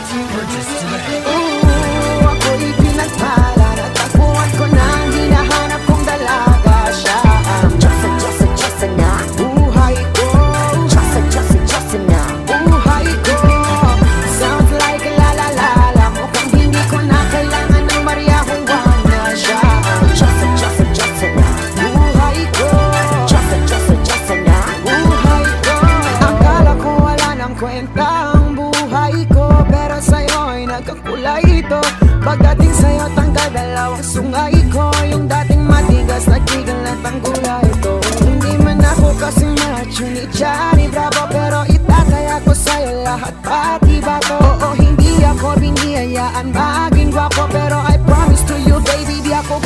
Purchase today. Ako'y pinagpala, natagpuan ko nang hinahanap kong dalaga siya. Diyosa na Buhay ko, Diyosa na buhay ko. Sounds like la-la-la-la. Mukhang hindi ko na kailangan ng Maria Juana siya. Diyosa na Buhay ko, Diyosa na buhay ko. Akala ko wala nang kwenta ang buhay ko, pero sa'yo'y nagkakulay ito. Pagdating sa'yo, tanggal dalawang sungay ko. Yung dating matigas, nagtigal at ang gulay ito. Hindi man ako kasing macho ni Johnny Bravo, pero itataya ko sa'yo lahat pati bato. Oo, hindi ako biniyayaan maging gwapo, pero I promise to you baby, di ako